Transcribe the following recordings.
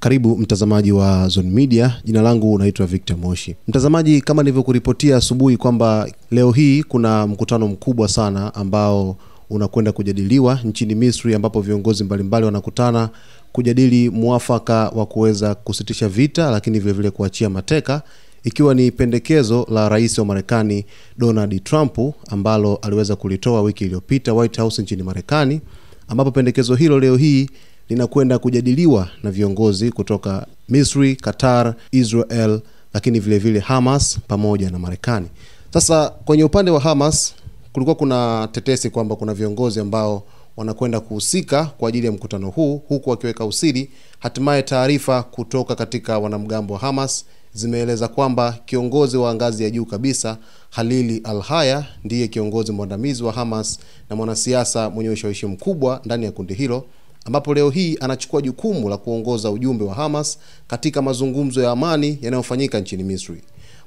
Karibu mtazamaji wa Zone Media, jina langu naitwa Victor Moshi. Mtazamaji, kama nilivyokuripotia asubuhi kwamba leo hii kuna mkutano mkubwa sana ambao unakwenda kujadiliwa nchini Misri, ambapo viongozi mbalimbali wanakutana kujadili muafaka wa kuweza kusitisha vita, lakini vile vile kuachia mateka, ikiwa ni pendekezo la rais wa Marekani Donald Trump ambalo aliweza kulitoa wiki iliyopita White House nchini Marekani, ambapo pendekezo hilo leo hii linakwenda kujadiliwa na viongozi kutoka Misri, Qatar, Israel, lakini vile vile Hamas pamoja na Marekani. Sasa kwenye upande wa Hamas kulikuwa kuna tetesi kwamba kuna viongozi ambao wanakwenda kuhusika kwa ajili ya mkutano huu, huku wakiweka usiri. Hatimaye taarifa kutoka katika wanamgambo wa Hamas zimeeleza kwamba kiongozi wa ngazi ya juu kabisa Khalil al-Hayya ndiye kiongozi mwandamizi wa Hamas na mwanasiasa mwenye ushawishi mkubwa ndani ya kundi hilo, ambapo leo hii anachukua jukumu la kuongoza ujumbe wa Hamas katika mazungumzo ya amani yanayofanyika nchini Misri.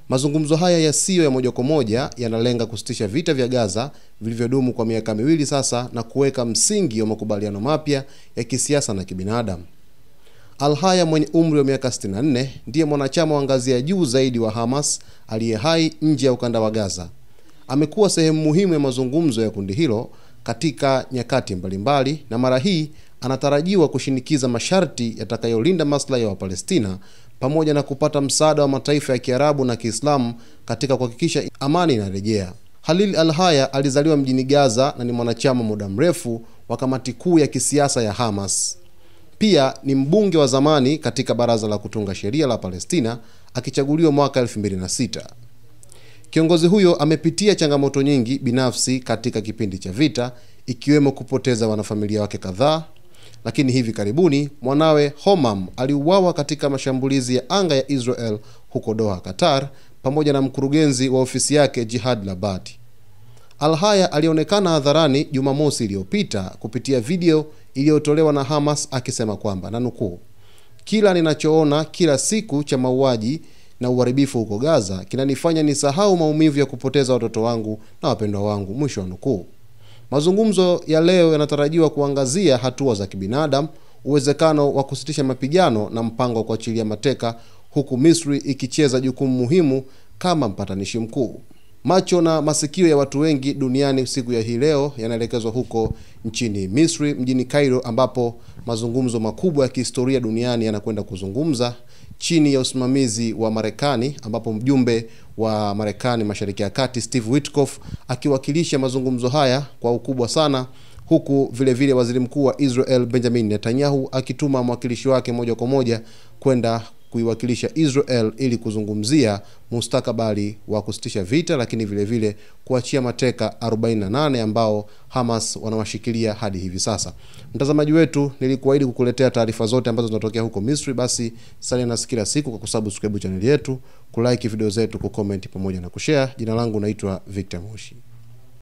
Mazungumzo haya yasiyo ya moja kwa moja yanalenga kusitisha vita vya Gaza vilivyodumu kwa miaka miwili sasa na kuweka msingi wa makubaliano mapya ya kisiasa na kibinadamu. Al-Hayya mwenye umri wa miaka 64 ndiye mwanachama wa ngazi ya juu zaidi wa Hamas aliye hai nje ya ukanda wa Gaza. Amekuwa sehemu muhimu ya mazungumzo ya kundi hilo katika nyakati mbalimbali, na mara hii anatarajiwa kushinikiza masharti yatakayolinda maslahi ya Wapalestina pamoja na kupata msaada wa mataifa ya Kiarabu na Kiislamu katika kuhakikisha amani inarejea. Khalil al-Hayya alizaliwa mjini Gaza na ni mwanachama muda mrefu wa kamati kuu ya kisiasa ya Hamas. Pia ni mbunge wa zamani katika baraza la kutunga sheria la Palestina, akichaguliwa mwaka 2006. Kiongozi huyo amepitia changamoto nyingi binafsi katika kipindi cha vita, ikiwemo kupoteza wanafamilia wake kadhaa, lakini hivi karibuni mwanawe Homam aliuawa katika mashambulizi ya anga ya Israel huko Doha, Qatar, pamoja na mkurugenzi wa ofisi yake Jihad Labati. Al-Hayya alionekana hadharani Jumamosi iliyopita kupitia video iliyotolewa na Hamas akisema kwamba, na nukuu, "Kila ninachoona kila siku cha mauaji na uharibifu huko Gaza kinanifanya nisahau maumivu ya kupoteza watoto wangu na wapendwa wangu," mwisho wa nukuu. Mazungumzo ya leo yanatarajiwa kuangazia hatua za kibinadamu, uwezekano wa kusitisha mapigano na mpango wa kuachilia mateka, huku Misri ikicheza jukumu muhimu kama mpatanishi mkuu. Macho na masikio ya watu wengi duniani siku ya hii leo yanaelekezwa huko nchini Misri, mjini Cairo, ambapo mazungumzo makubwa ya kihistoria duniani yanakwenda kuzungumza chini ya usimamizi wa Marekani, ambapo mjumbe wa Marekani Mashariki ya Kati Steve Witkoff akiwakilisha mazungumzo haya kwa ukubwa sana, huku vile vile waziri mkuu wa Israel Benjamin Netanyahu akituma mwakilishi wake moja kwa moja kwenda kuiwakilisha Israel ili kuzungumzia mustakabali wa kusitisha vita, lakini vile vile kuachia mateka 48 ambao Hamas wanawashikilia hadi hivi sasa. Mtazamaji wetu, nilikuahidi kukuletea taarifa zote ambazo zinatokea huko Misri. Basi salia nasi kila siku kwa kusubscribe channel yetu, kulike video zetu, kucomment pamoja na kushare. Jina langu naitwa Victor Moshi.